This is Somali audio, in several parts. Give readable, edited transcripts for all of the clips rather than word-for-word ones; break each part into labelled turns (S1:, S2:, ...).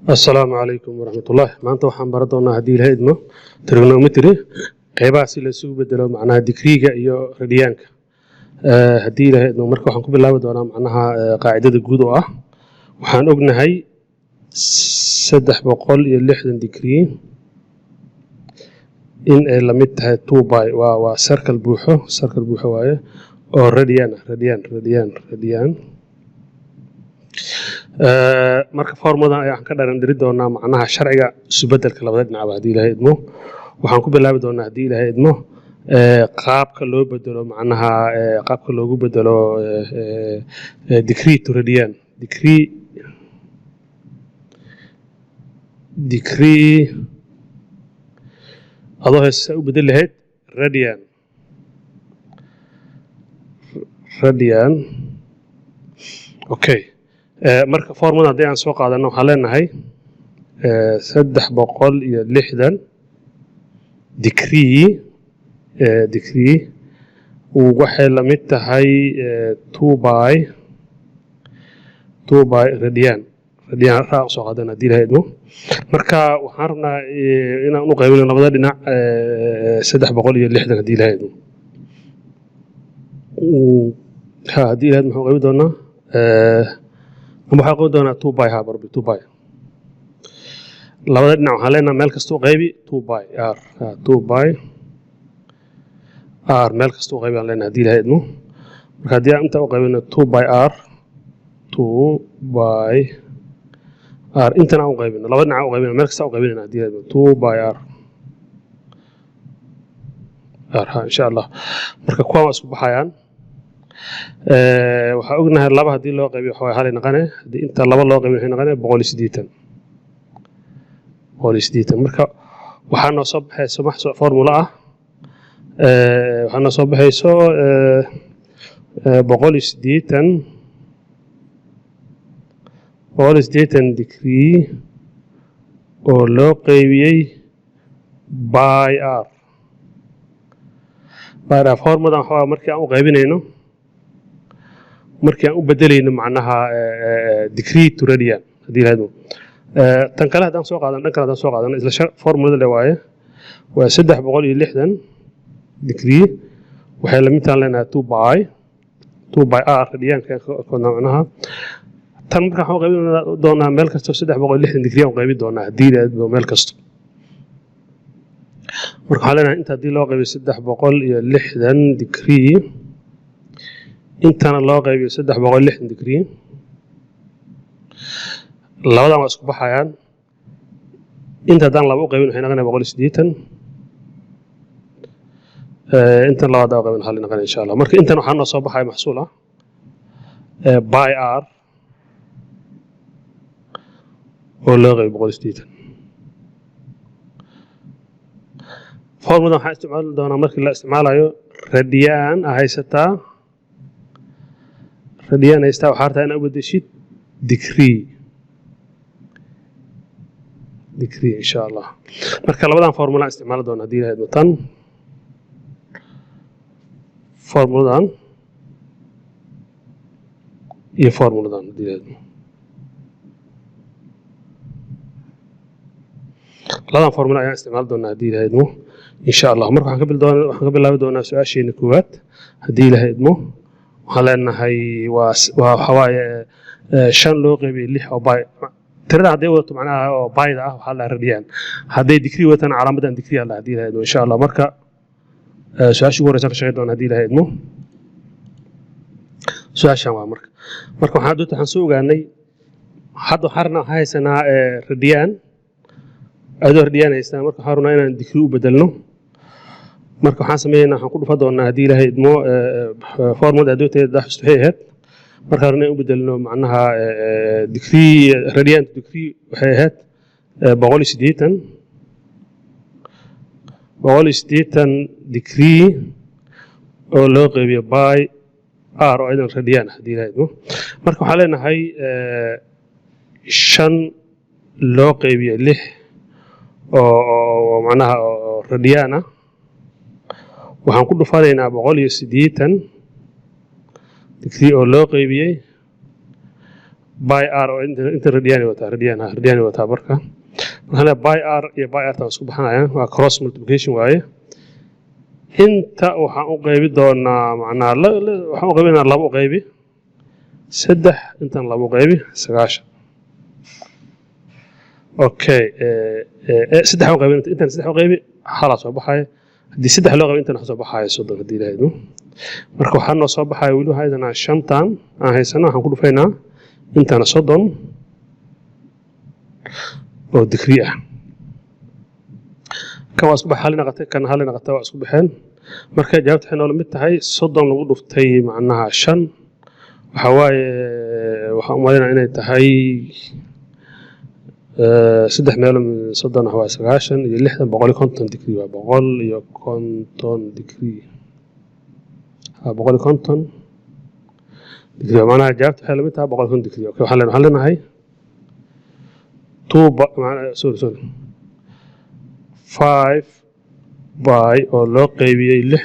S1: السلام عليكم ورحمة الله. ما أنت وحن بردنا هدي الهيدمة تريغنومتري قيبها سيلا سوق بدلو معناها ديكريغا إيو رديانك هدي الهيدمة مركا وحن كوب الله بدونا معناها قاعدة قودو وحن أقنا هاي سدح بقول يلحدن ديكري إن لمتها 2 باي وسيركل بوحو وايه أو رديان marka formuladan ayaan ka dharandiri doonaa macnaha sharciga isbeddelka labada dhinac hadii ilaahay idmo waxaan ku bilaabi doonaa hadii ilaahay idmo qaabka loo bedelo macnaha qaabka loogu bedelo decree to radian decree adoo heesa u bedel lahayd radian okay marka formula hadii aan soo qaadano waxaan leenahay 360 decree waxay la mid tahay 2 by radian raa soo qaadana hadii la idmo marka waxaan rabnaa inaan u qaybino labada dhinac 360 hadii la idmo hadii la idmo waxaan qaybi doonaa waxaa qodi doonaa 2 by haa barbi 2 by labada dhinac waxaan leenahay meel kasta u qaybi 2 by r meel kasta u qaybi aan leenahay hadii ilaahay idmo marka haddii aan inta u qaybino 2 by r intana aan u qaybino labada dhinac u qaybino meel kasta u qaybinayna hadii ilaahay idmo 2 by r haa insha allah marka kuwaan waa isku baxayaan waxaa ognahay laba hadii loo qaybiyo waxa hal noqonay hadii inta laba loo qaybiyo waxay noqonay 180 marka waxaa noo soo baxayso formula waxaa noo soo baxayso 180 degree oo loo qaybiyay by r formula waxa markii aan u qaybinayno markii aan u bedelayno macnaha decree to radian hadii la idmo tan kale hadaan soo qaadan isla formulada le waaye waa 360 degree waxay la mid tahay leenahay 2 by r radian ka macnaha tan marka waxaan qaybin doonaa meel kasta 360 degree aan qaybin doonaa hadii la idmo meel kasta marka waxaan leenahay inta hadii loo qaybiyo 360 degree intana loo qaybiyo 360 degree labadan waa isku baxayaan inta hadaan laba u qaybin waxay noqonaysaa 180 inta labada u qaybin hal noqonaysaa insha Allah marka intan waxaan soo baxay maxsuul by r oo loo qaybiyo 180 formula waxaan isticmaali doonaa markii la isticmaalayo radian haysataa waxaa rabtaa inaad u bedeshid decree insha allah marka labadan formula isticmaali doona hadii la idmo tan formuladan iyo formuladan hadii la idmo labadan formula ayaan isticmaali doonaa hadii la idmo insha allah marka waxaan ka bilaabi doonaa su-aasheena koowaad hadii la idmo waxaan leenahay waa xawaaye 5 loo qaybiyay 6 oo bay tirada hadii wadato macnaha oo bayda waxa la radiyaan hadii decree watan calaamadan decree la hadii la idmo insha Allah marka su-aasha ugu horeysa ka shaqeyn doona hadii la idmo su-aashan waa marka waxaan soo ogaanay hadda xarna haysanaa radiyaan adoo radiyaan haystaa marka xaruna inaan decree u bedelno marka waxaan sameeynaa waxaan ku dhufa doonaa hadii ilaahay idmo formula adoonteeda daxustu hay'ad marka aan u bedelno macnaha decree radian decree waxay ahayd 180 decree oo loo qaybiyo by r oo aydan radian hadii ilaahay idmo marka waxaan leenahay 5 loo qaybiyo 6 oo macnaha radian waxaan ku dhufanaynaa 180 degree oo loo qaybiyay باي ار انت راديان وتا بركه هنا باي ار يا باي ار تاسو بخنايا وا كروس ملتيبليكيشن وايه انت waxaan u qaybi doonaa macnaa waxaan u qaybinaa labo qaybi 3 intan labo qaybi 9 okay 3 u qaybin intan 3 u qaybi xala soo baxay hadii 3 loo qaybi intan soo baxay 30 hadii ilaahaydo marka waxaan noo soo baxay wili haydana 5tan aan haysano waxaan ku dhufaynaa intana 30 oo degree ah ka waa isku baxalina qatay kan halina qatay waa isku baxeen marka jawaabta waxay noo mid tahay 30 lagu dhuftay macnaha 5 waxa waaye waxa u maleynaa inay tahay 3 meel 30 waa 9 iyo 60 150 degree waa 150 degree 150 degree macnaha jawaabta waxay la mid tahay 150 degree okay waxaan leenahay 2 macnaha sorry 5 باي oo loo qaybiyay 6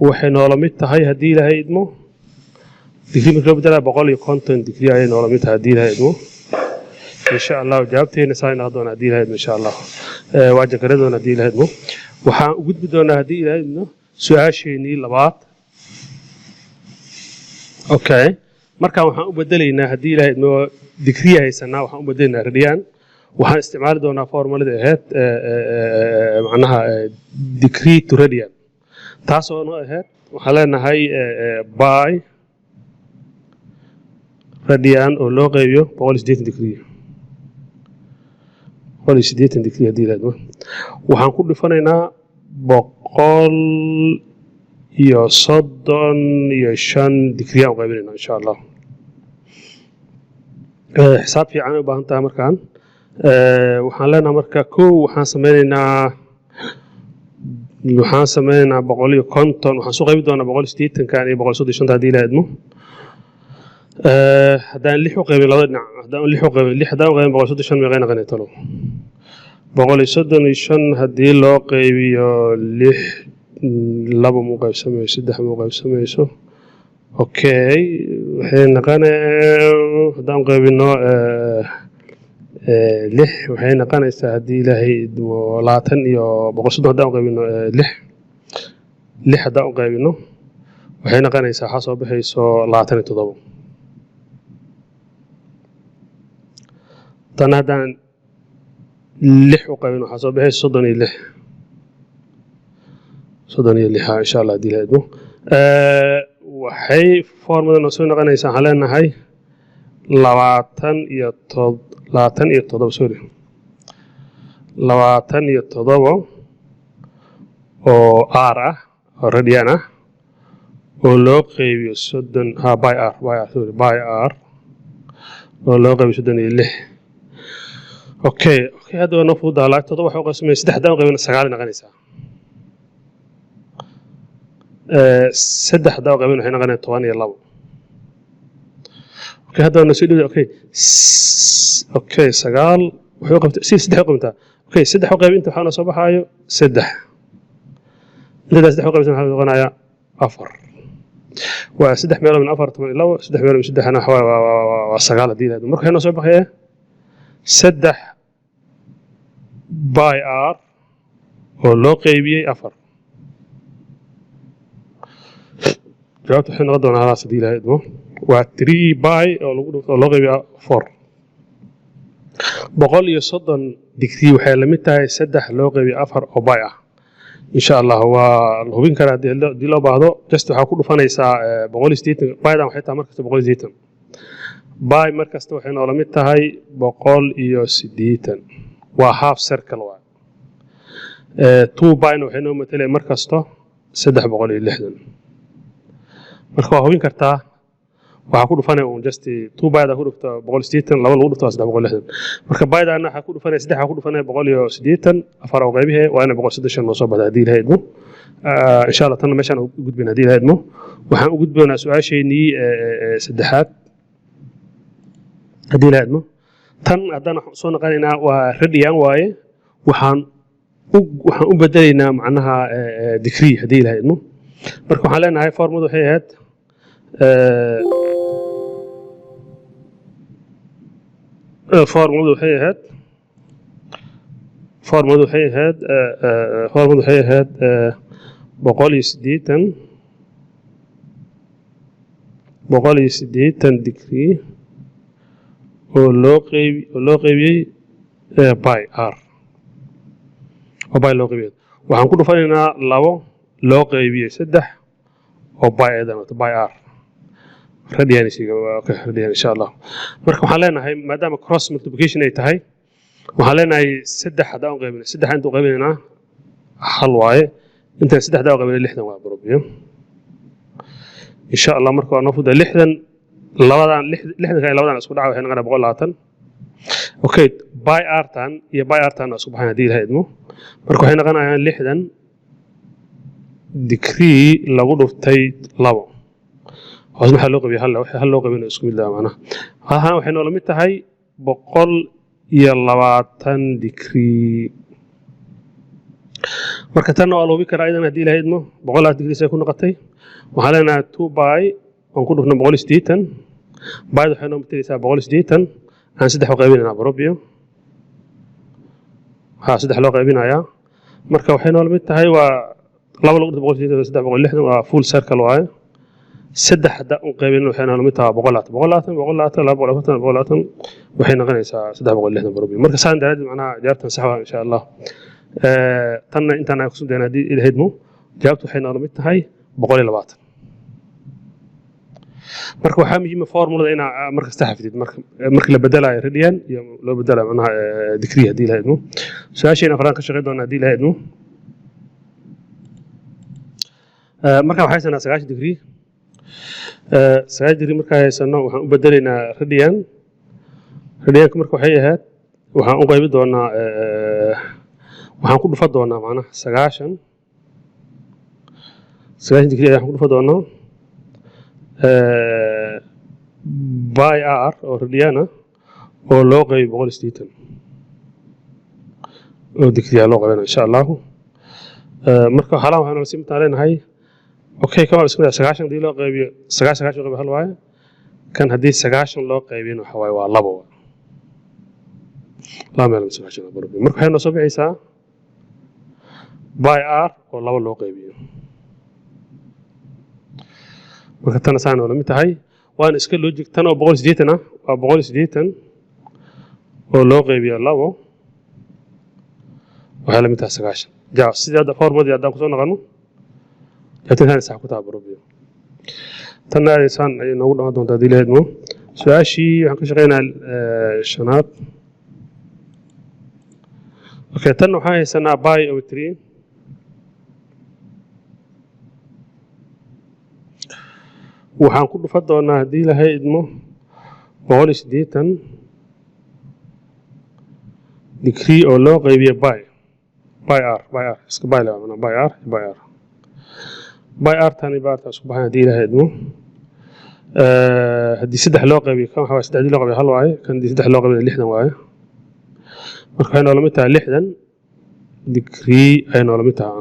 S1: waxay noola mid tahay hadii ilaahay idmo degree marka bedela 150 degree ay noola mid tahay hadii ilaahay idmo insha Allah jawaabteena saayna doona hadii ilaahay idmo insha Allah waa jakaradona hadii ilaahay idmo waxaan u gudbi doonaa hadii ilaahay idmo su'aasheenii labaad okay marka waxaan u bedelaynaa hadii ilaahay idmo degree haysanaa waxaan u bedelaynaa radian waxaan isticmaali doonaa formulada ahayd macnaha degree to radian taasoo noo ahayd waxaan leenahay by radian oo loo qaybiyo 180 degree 180 degree hadii la waxaan ku dhifanaynaa 135 degree aan qaybinaynaa insha Allah xisaab fiican u baahan tahay markaan waxaan leenahay marka waxaan sameynaynaa 150 waxaan soo qaybi doonaa 180 kan iyo 135 hadii la idmo hadaan 6 u qaybin labada dhinac hadaan 6 u qaybin 6 hadaan u qaybin 135 meeqayna qanaytalo 135 hadii loo qaybiyo 6 laba mu qaybsamayso 3 mu qaybsamayso okay waxay naqanaa hadaan qaybino 6 waxay naqanaysaa hadii ilaahay 20 iyo 130 hadaan qaybino 6 hadaan qaybino waxay naqanaysaa waxa soo baxayso 27 tan hadaan 6 u qaybino waxa soo baxayso 36 insha Allah hadii ilaahay waxay formada noo soo naqanaysaa waxaan leenahay 27 sorry 27 oo r ah oo radian ah oo loo qaybiyo 30 by r oo loo qaybiyo 36 okay hadda noo fuudaa la 7 waxa uu qasmay 3 hadaan qaybino 9 naqanaysaa 3 hadaan qaybino waxay naqanaysaa 12 هذا نسيل اوكي سقال وحقبت سدح قمتها اوكي سدح وقيب انت waxaana soo baxayo 3 inta 3 وقيب waxaan noqonayaa 4 waa 3 meel min 4 12 3 meel min 3 ana waa 9 hadii la marka waxaan soo baxaya 3 by r oo loo qaybiyay 4 jawaabtu waxay noqon doonaa halaas hadii la idmo waa 3 by oo loo qaybiyo 4 130 degree waxay la mid tahay 3 loo qaybiyo 4 oo by ah insha Allah waa hubin karaa hadii loo baahdo just waxa ku dhufanaysaa 180 bydan waxay tahay markasta 180 by markasta waxay noo la mid tahay 180 waa half circle waa 2 by waxay noo matalay markasta 360 marka waa hubin kartaa waxa ku dhufanay just 2 byda ku dhufta 180 laba lagu dhufta 360 marka bydaana waxa ku dhufanay 3 waxa ku dhufanay 180 afar oo qaybihe waa ina 130 noo soo baxday hadii la idmo insha Allah tan meeshan u gudbin hadii la idmo waxaan u gudboonaa su'aasheenii saddexaad hadii la idmo tan hadana soo naqanaynaa waa radian waaye waxaan u bedelaynaa macnaha degree hadii la idmo marka waxaan leenahay formadu waxay ahayd formuladu waxay ahayd formuladu waxay ahayd 180 degree oo loo qaybiyey by r oo by loo qaybiyey waxaan ku dhufanaynaa 2 loo qaybiyey 3 oo by aydan by r radian insha Allah marka waxaan leenahay maadaama cross multiplication ay tahay waxaan leenahay 3 haddaan u qaybinay 3 inta u qaybinaynaa hal waaye inta 3 haddaan u qaybinay 60 waa probiyo insha Allah marka waa noo fuda 60 labadan isku dhaca waxay noqonaysaa 120 okay by r tan iyo by r tan isku baxaan hadii ilahay idmo marka waxay noqonayaan 60 degree lagu dhuftay 2 hoos waxa loo qabiyo hal loo qabiyo isku mid ah macnaha waxay noo la mid tahay 120 degree marka tan waa loo bi karaa idan hadii ilahay idmo 120 degree say ku noqotay waxaa leenahay 2 by on ku dhufno 180 by waxay noo mataleysaa 180 aan 3 u qaybinaynaa probiyo 3 loo qaybinayaa marka waxay noo la mid tahay waa 2 lagu dhufto 180 360 waa full circle waaye 3 haddaan u qaybino waxay noo la mid tahay 120 waxay noqonaysaa 360 probiyo marka saan daraadid macnaha jawaabtan sax waa insha Allah tanna intaan ay ku soo deena hadii ilahay idmo jawaabtu waxay noo la mid tahay 120 marka waxaa muhiim ah formulada ina marka istaxafidid marka la bedelayo radian iyo loo bedelayo macnaha degree hadii ilahay idmo su'aashayna qaraan ka shaqeyn doona hadii ilahay idmo marka waxay sanaa 90 degree 90 degree marka haysano waxaan u bedelaynaa radianka marka waxay ahayd waxaan u qaybi doonaa waxaan ku dhufan doonaa macnaha 90 degree waxaan ku dhufan doonaa by r oo radiana oo loo qayb 180 oo degree loo qaybana insha Allah marka xalaan waxaan la simtaa leenahay okay kama isku 90 dii loo qaybiyo 90 qayb hal waaye kan hadii 90 loo qaybino waxa waaye waa 2 la meel 90 marka waxay noo soo bixaysaa by r oo 2 loo qaybiyo marka tan saan oo la mid tahay waan iska logic tan oo 180 ah waa 180 oo loo qaybiyo 2 waxa la mid tahay 90 jaa sida formada hadaan ku soo noqono tan sax ku tahay probiyo tan ay saan ay noogu dhamaan doontaa hadii leedmo su'aashii waxaan ka shaqeynaa shanaad okay tan waxaan haysanaa by over 3 waxaan ku dhufan doonaa hadii ilahay idmo 180 degree oo loo qaybiyo by r iska by la macna by r tani baarta isku baxay hadii ilahay idmo hadii 3 loo qaybiyo kan waxa 3 loo qaybiyo hal waaye kan 3 loo qaybiyo 60 waaye marka waxay noo la mid tahay 60 degree ay noo la mid tahay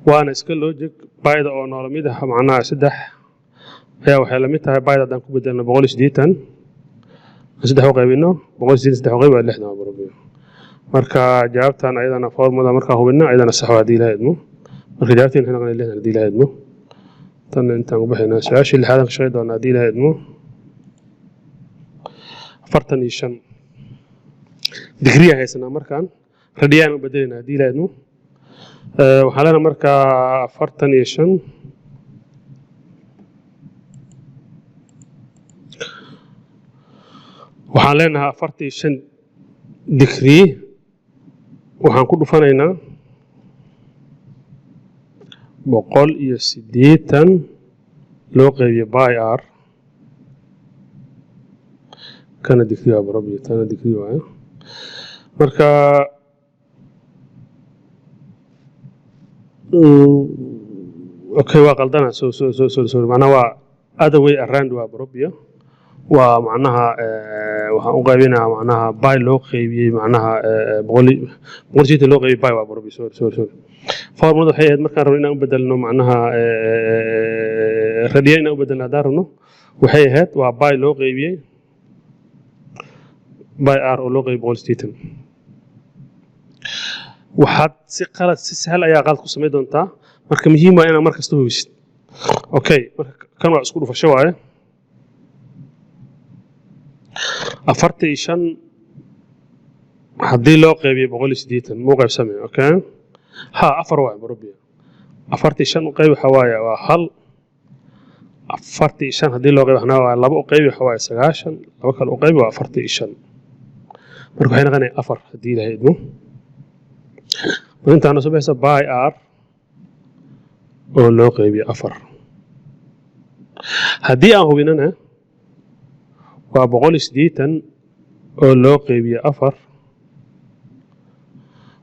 S1: waana iska logic byda oo noo la mid ah macnaha 3 ayaa waxay la mid tahay byda hadaan ku bedelno 180 3 u qaybino 180 3 u qayb waa 60 probiyo marka jawaabtan ayadana formula marka hubina ayadana sax waa hadii ilahay idmo marka jawaabteen waxay noqonaysaa 60 hadii ilahay idmo tan intaan u bixinaa su'aashii lixaad ka shaqeyn doona hadii ilahay idmo 45 degree haysana markaan radian u bedelina hadii ilahay idmo waxaa lena marka 45 waxaan leenahay 45 degree waxaan ku dhufanaynaa 180 loo qaybiyo by r kana degree waa probiyo tana degree waaye marka okay waa qaldana so macnaha waa other way around waa probiyo waa macnaha waxaan u qaybinaa macnaha by loo qaybiyay macnaha 180 loo qaybiyay by waa probiyo sorry formulada waxay ahayd markaan rabno inaan u bedelno macnaha radian inaan u bedelno hadaan rabno waxay ahayd waa by loo qaybiyay باي ار oo loo qaybiyo 180 waxaad si qalad si sahal ayaa qalad ku sameyn doontaa marka muhiim waa inaad mar kasta hubisid okay marka kan waa isku dhufasho waaye 45 haddii loo qaybiyo 180 muu qaybsamay okay ha 4 waaye borobiya 45 u qayb waxa waaye waa hal 45 haddii loo qayb waxna waa 2 u qayb waxa waaye 9 2 kale u qayb waa 45 marka waxay noqonaysaa 4 haddii la haydo intaana soo baxaysa by r oo loo qaybiyo 4 haddii aan hubinana waa 180 oo loo qaybiyo 4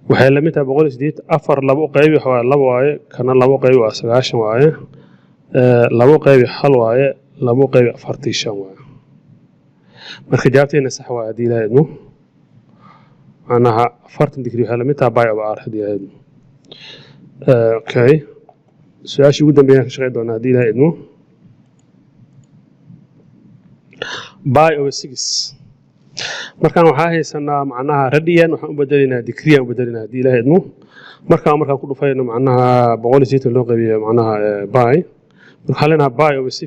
S1: waxay la mid tahay 180 4 2 u qaybi waxa waaye 2 waaye kana 2 u qaybi waa 9 waaye 2 u qaybi hal waaye 2 u qaybi 45 waaye marka jawaabteena sax waa haddii la haydo أنا 40 degree waxay la mid tahay by over r haddii la haydo okay su-aashii ugu dambeeyaan ka shaqeyn doonaa haddii la haydo by over 6 markaan waxaa haysanaa macnaha radian waxaan u bedelaynaa degree aan u bedelaynaa haddii la haydo markaan ku dhufayno macnaha 180 loo qaybiyo macnaha by waxaan leenahay by over 6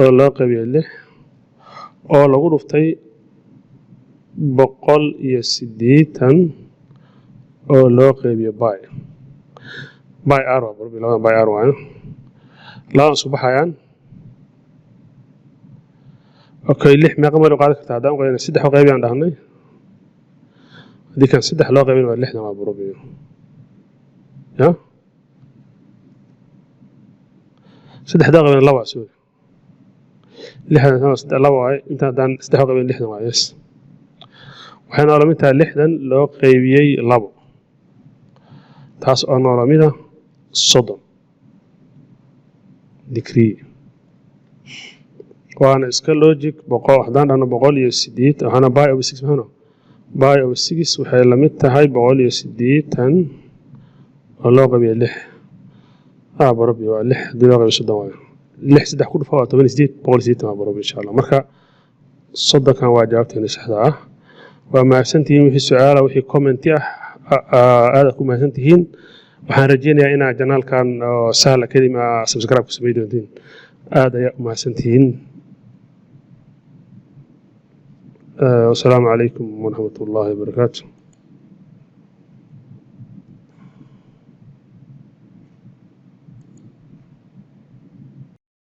S1: oo loo qaybiyo 6 oo lagu dhuftay 180 oo loo qaybiyo by r waa borobi labadan by r waayo labadan isku baxayaan okay 6 meeqa meel u qaadi kartaa haddaan u qaybina 3 u qaybiyaan dhahnay haddii kan 3 loo qaybin waa 6 waa borobi ya 3 haddaan qaybina 2 soo 6 2 waaye inta haddaan 3 u qaybin 6 waa yes waxay noola mid tahay 60 loo qaybiyey 2 taas oo noola mida 30 degree waana iska logic haddaan dhahno 180 waxaana by over 6 maxano by over 6 waxay la mid tahay 180 oo loo qaybiyey 6 borobi waa 6 haddii loo qaybiyo 30 waayo 6 3 ku dhufa waa 18 180 waa borobi insha allah marka 30 kan waa jawaabteena saxda ah وما سنتين وحي السؤال وحي كومنتي هذا كما سنتين وحان رجينا إن جنال كان سهل كلمة سبسكرايب كسبيدون دين هذا يا ما سنتين والسلام عليكم ورحمة الله وبركاته